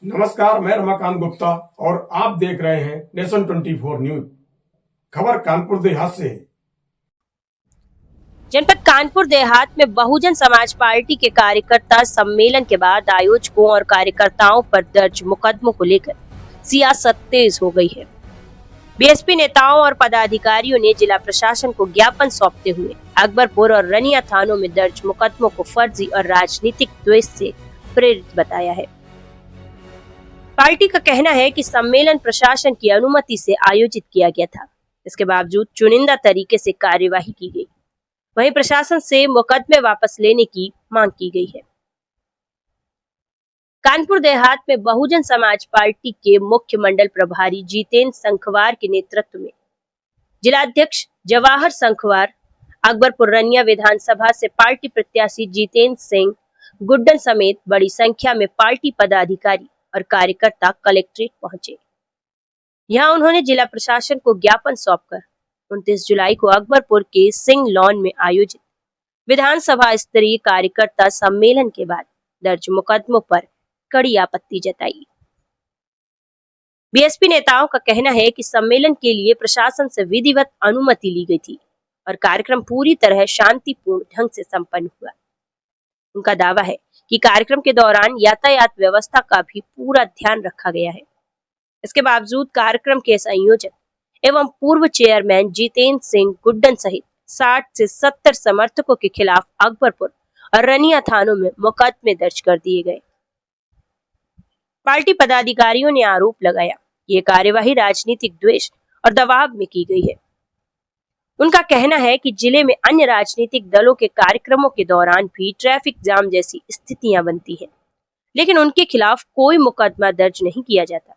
नमस्कार, मैं रमाकांत गुप्ता और आप देख रहे हैं नेशन 24 न्यूज। खबर कानपुर देहात से। जनपद कानपुर देहात में बहुजन समाज पार्टी के कार्यकर्ता सम्मेलन के बाद आयोजकों और कार्यकर्ताओं पर दर्ज मुकदमों को लेकर सियासत तेज हो गई है। बीएसपी नेताओं और पदाधिकारियों ने जिला प्रशासन को ज्ञापन सौंपते हुए अकबरपुर और रनिया थानों में दर्ज मुकदमों को फर्जी और राजनीतिक द्वेष से प्रेरित बताया है। पार्टी का कहना है कि सम्मेलन प्रशासन की अनुमति से आयोजित किया गया था, इसके बावजूद चुनिंदा तरीके से कार्यवाही की गई। वहीं प्रशासन से मुकदमे वापस लेने की मांग की गई है। कानपुर देहात में बहुजन समाज पार्टी के मुख्य मंडल प्रभारी जितेंद्र संखवार के नेतृत्व में जिलाध्यक्ष जवाहर संखवार, अकबरपुर रनिया विधानसभा से पार्टी प्रत्याशी जितेंद्र सिंह गुड्डन समेत बड़ी संख्या में पार्टी पदाधिकारी और कार्यकर्ता कलेक्ट्रेट पहुंचे। यहां उन्होंने जिला प्रशासन को ज्ञापन सौंपकर 29 जुलाई को अकबरपुर के सिंह लॉन में आयोजित विधानसभा स्तरीय कार्यकर्ता सम्मेलन के बाद दर्ज मुकदमों पर कड़ी आपत्ति जताई। बीएसपी नेताओं का कहना है कि सम्मेलन के लिए प्रशासन से विधिवत अनुमति ली गई थी और कार्यक्रम पूरी तरह शांतिपूर्ण ढंग से संपन्न हुआ। उनका दावा है कि कार्यक्रम के दौरान यातायात व्यवस्था का भी पूरा ध्यान रखा गया है। इसके बावजूद कार्यक्रम के संयोजक एवं पूर्व चेयरमैन जितेंद्र सिंह गुड्डन सहित 60 से 70 समर्थकों के खिलाफ अकबरपुर और रनिया थानों में मुकदमे दर्ज कर दिए गए। पार्टी पदाधिकारियों ने आरोप लगाया कि ये कार्यवाही राजनीतिक द्वेष और दबाव में की गई है। उनका कहना है कि जिले में अन्य राजनीतिक दलों के कार्यक्रमों के दौरान भी ट्रैफिक जाम जैसी स्थितियां बनती है, लेकिन उनके खिलाफ कोई मुकदमा दर्ज नहीं किया जाता।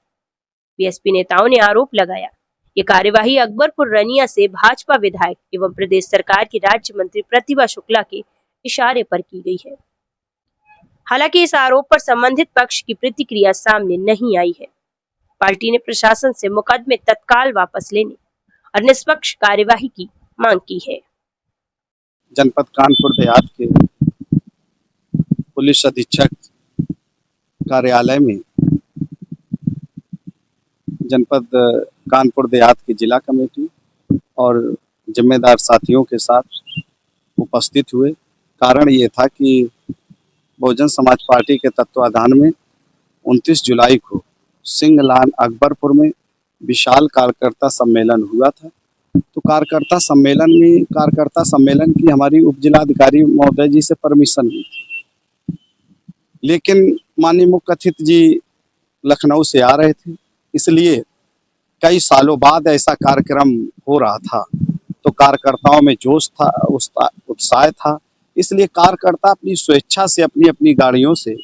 बीएसपी नेताओं ने आरोप लगाया ये कार्यवाही अकबरपुर रनिया से भाजपा विधायक एवं प्रदेश सरकार की राज्य मंत्री प्रतिभा शुक्ला के इशारे पर की गई है। हालांकि इस आरोप पर संबंधित पक्ष की प्रतिक्रिया सामने नहीं आई है। पार्टी ने प्रशासन से मुकदमे तत्काल वापस लेने और निष्पक्ष कार्यवाही की मांग की है। जनपद कानपुर देहात के पुलिस अधीक्षक कार्यालय में जनपद कानपुर देहात की जिला कमेटी और जिम्मेदार साथियों के साथ उपस्थित हुए। कारण ये था कि बहुजन समाज पार्टी के तत्वाधान में 29 जुलाई को सिंगलान अकबरपुर में विशाल कार्यकर्ता सम्मेलन हुआ था। तो कार्यकर्ता सम्मेलन की हमारी उप जिलाधिकारी महोदय जी से परमिशन हुई थी, लेकिन माननीय मुख्य अतिथि जी लखनऊ से आ रहे थे, इसलिए कई सालों बाद ऐसा कार्यक्रम हो रहा था। तो कार्यकर्ताओं में जोश था, उत्साह था, इसलिए कार्यकर्ता अपनी स्वेच्छा से अपनी अपनी गाड़ियों से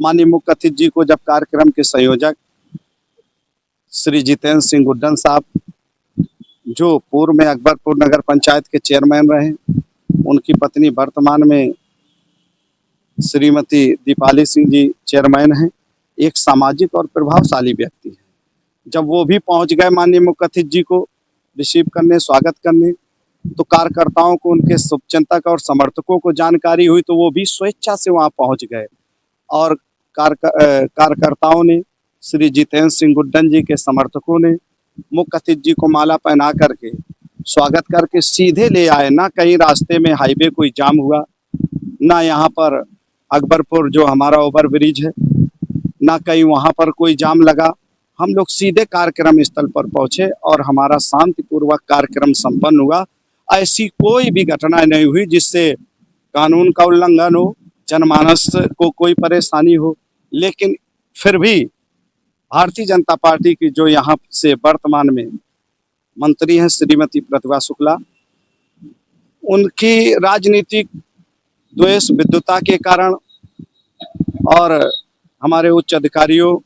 माननीय मुख्य अतिथि जी को, जब कार्यक्रम के संयोजक श्री जितेंद्र सिंह गुड्डन साहब जो पूर्व में अकबरपुर नगर पंचायत के चेयरमैन रहे, उनकी पत्नी वर्तमान में श्रीमती दीपाली सिंह जी चेयरमैन हैं, एक सामाजिक और प्रभावशाली व्यक्ति है। जब वो भी पहुंच गए माननीय मुख्य अतिथि जी को रिसीव करने, स्वागत करने, तो कार्यकर्ताओं को, उनके शुभचिंतक और समर्थकों को जानकारी हुई, तो वो भी स्वेच्छा से वहां पहुंच गए और कार्यकर्ताओं ने, श्री जितेंद्र सिंह गुड्डन जी के समर्थकों ने मुख्य अतिथि जी को माला पहना करके स्वागत करके सीधे ले आए। ना कहीं रास्ते में हाईवे कोई जाम हुआ, ना यहाँ पर अकबरपुर जो हमारा ओवर ब्रिज है, ना कहीं वहाँ पर कोई जाम लगा। हम लोग सीधे कार्यक्रम स्थल पर पहुंचे और हमारा शांतिपूर्वक कार्यक्रम संपन्न हुआ। ऐसी कोई भी घटना नहीं हुई जिससे कानून का उल्लंघन हो, जनमानस को कोई परेशानी हो। लेकिन फिर भी भारतीय जनता पार्टी की जो यहाँ से वर्तमान में मंत्री हैं श्रीमती प्रतिभा शुक्ला, उनकी राजनीतिक द्वेष विद्वता के कारण और हमारे उच्च अधिकारियों,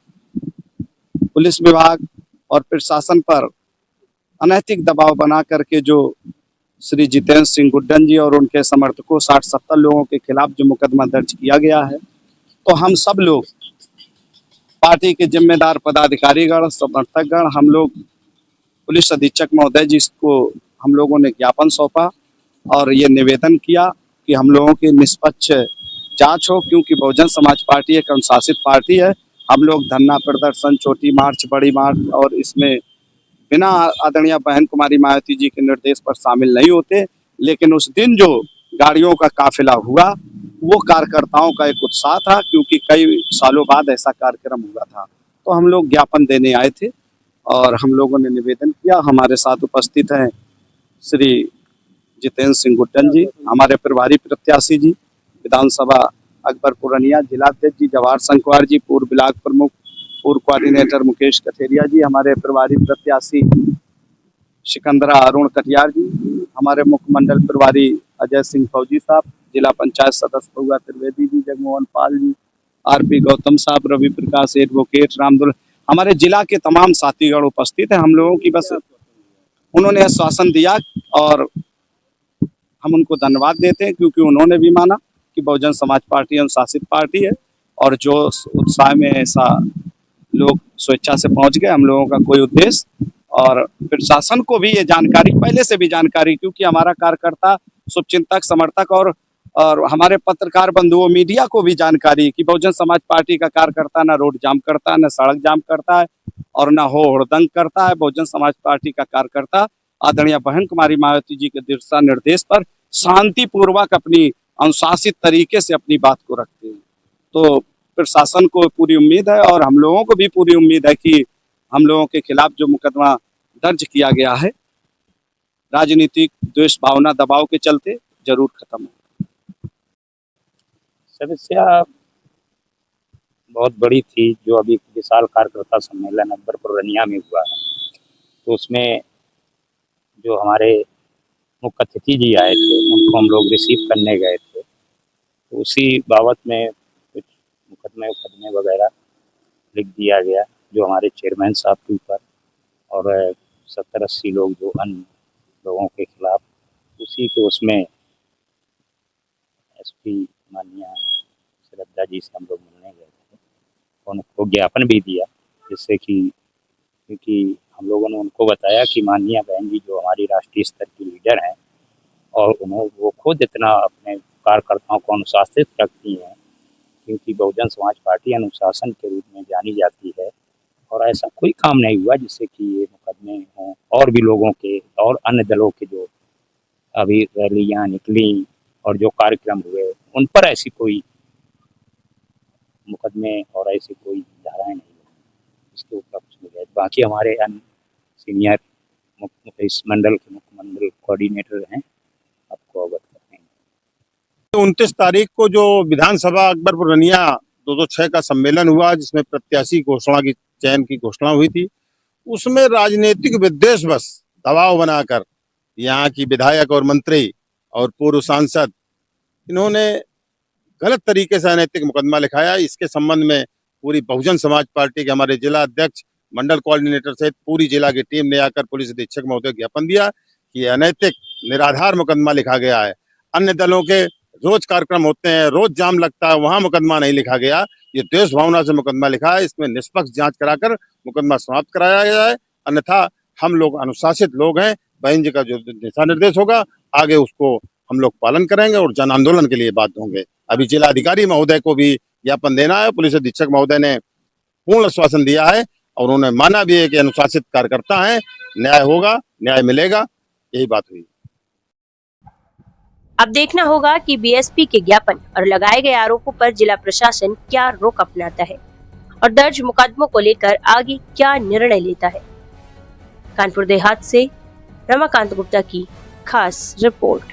पुलिस विभाग और प्रशासन पर अनैतिक दबाव बना करके जो श्री जितेंद्र सिंह गुड्डन जी और उनके समर्थकों 60-70 लोगों के खिलाफ जो मुकदमा दर्ज किया गया है, तो हम सब लोग पार्टी के जिम्मेदार पदाधिकारीगण, समर्थकगण, हम लोग पुलिस अधीक्षक महोदय जी को हम लोगों ने ज्ञापन सौंपा और ये निवेदन किया कि हम लोगों की निष्पक्ष जांच हो, क्योंकि बहुजन समाज पार्टी एक अनुशासित पार्टी है हम लोग धरना प्रदर्शन, छोटी मार्च, बड़ी मार्च और इसमें बिना आदरणीय बहन कुमारी मायावती जी के निर्देश पर शामिल नहीं होते। लेकिन उस दिन जो गाड़ियों का काफिला हुआ वो कार्यकर्ताओं का एक उत्साह था, क्योंकि कई सालों बाद ऐसा कार्यक्रम हुआ था। तो हम लोग ज्ञापन देने आए थे और हम लोगों ने निवेदन किया। हमारे साथ उपस्थित हैं श्री जितेंद्र सिंह गुट्टन जी, हमारे प्रभारी प्रत्याशी जी, विधानसभा अकबरपुर रनिया जिलाध्यक्ष जी जवाहर शंकवार जी, पूर्व ब्लॉक प्रमुख, पूर्व कोऑर्डिनेटर मुकेश कथेरिया जी, हमारे प्रभारी प्रत्याशी सिकंदरा अरुण कटियार जी, हमारे मुख्यमंडल प्रभारी अजय सिंह फौजी साहब, जिला पंचायत सदस्य पहुआ त्रिवेदी जी, जगमोहन पाल जी, आरपी गौतम साहब, रवि प्रकाश, एडवोकेट रामदुल, हमारे जिला के तमाम साथीगण उपस्थित हैं। हम लोगों की बस उन्होंने आश्वासन दिया और हम उनको धन्यवाद देते हैं, क्योंकि उन्होंने भी माना कि बहुजन समाज पार्टी अनुशासित पार्टी है और जो उत्साह में ऐसा लोग स्वेच्छा से पहुंच गए। हम लोगों का कोई उद्देश्य, और प्रशासन को भी ये जानकारी, पहले से भी जानकारी, क्योंकि हमारा कार्यकर्ता, शुभचिंतक, समर्थक और हमारे पत्रकार बंधुओं, मीडिया को भी जानकारी कि बहुजन समाज पार्टी का कार्यकर्ता ना रोड जाम करता है, ना सड़क जाम करता है और ना हो हुड़दंग करता है। बहुजन समाज पार्टी का कार्यकर्ता आदरणीय बहन कुमारी मायावती जी के दिशा निर्देश पर शांतिपूर्वक अपनी अनुशासित तरीके से अपनी बात को रखते हैं। तो प्रशासन को पूरी उम्मीद है और हम लोगों को भी पूरी उम्मीद है कि हम लोगों के खिलाफ जो मुकदमा दर्ज किया गया है राजनीतिक द्वेष भावना दबाव के चलते जरूर खत्म हो। समस्या बहुत बड़ी थी जो अभी विशाल कार्यकर्ता सम्मेलन अकबरपुर रनिया में हुआ है, तो उसमें जो हमारे मुख्य अतिथि जी आए थे उनको हम लोग रिसीव करने गए थे। तो उसी बाबत में कुछ मुकदमे वगैरह लिख दिया गया जो हमारे चेयरमैन साहब के ऊपर और 70-80 लोग जो अन्य लोगों के खिलाफ, उसी के उसमें एसपी माननीय श्रद्धा जी से हम लोग मिलने गए थे, उनको ज्ञापन भी दिया, जिससे कि क्योंकि हम लोगों ने उनको बताया कि माननीय बहन जी जो हमारी राष्ट्रीय स्तर की लीडर हैं और वो खुद इतना अपने कार्यकर्ताओं को अनुशासित रखती हैं, क्योंकि बहुजन समाज पार्टी अनुशासन के रूप में जानी जाती है और ऐसा कोई काम नहीं हुआ जिससे कि ये मुकदमे हों। और भी लोगों के और अन्य दलों के जो अभी रैलियाँ निकली और जो कार्यक्रम हुए उन पर ऐसी कोई मुकदमे और ऐसी कोई धाराएं नहीं हुई, इसके ऊपर कुछ नहीं है। बाकी हमारे अन्य सीनियर इस मंडल के मुख्यमंडल कोऑर्डिनेटर हैं, आपको अवगत करते हैं। 29 तारीख को जो विधानसभा अकबरपुर रनिया 206 का सम्मेलन हुआ, जिसमें प्रत्याशी घोषणा की चयन की घोषणा हुई थी, उसमें राजनीतिक विद्वेष बस दबाव बनाकर यहाँ की विधायक और मंत्री और पूर्व सांसद इन्होंने गलत तरीके से अनैतिक मुकदमा लिखाया। इसके संबंध में पूरी बहुजन समाज पार्टी के हमारे जिला अध्यक्ष, मंडल कोऑर्डिनेटर सहित पूरी जिला की टीम ने आकर पुलिस अधीक्षक महोदय को ज्ञापन दिया कि अनैतिक निराधार मुकदमा लिखा गया है। अन्य दलों के रोज कार्यक्रम होते हैं, रोज जाम लगता है, वहां मुकदमा नहीं लिखा गया, ये देश भावना से मुकदमा लिखा है। इसमें निष्पक्ष जांच कराकर मुकदमा समाप्त कराया गया है, अन्यथा हम लोग अनुशासित लोग हैं। बहन जी का जो दिशा निर्देश होगा आगे उसको हम लोग पालन करेंगे और जन आंदोलन के लिए बाध्य होंगे। अभी जिला अधिकारी महोदय को भी ज्ञापन देना है। पुलिस अधीक्षक महोदय ने पूर्ण आश्वासन दिया है और उन्होंने माना भी है कि अनुशासित कार्यकर्ता हैं, न्याय होगा, न्याय मिलेगा, यही बात हुई। अब देखना होगा कि बीएसपी के ज्ञापन और लगाए गए आरोपों पर जिला प्रशासन क्या रुख अपनाता है और दर्ज मुकदमों को लेकर आगे क्या निर्णय लेता है। कानपुर देहात से रमाकांत गुप्ता की खास रिपोर्ट।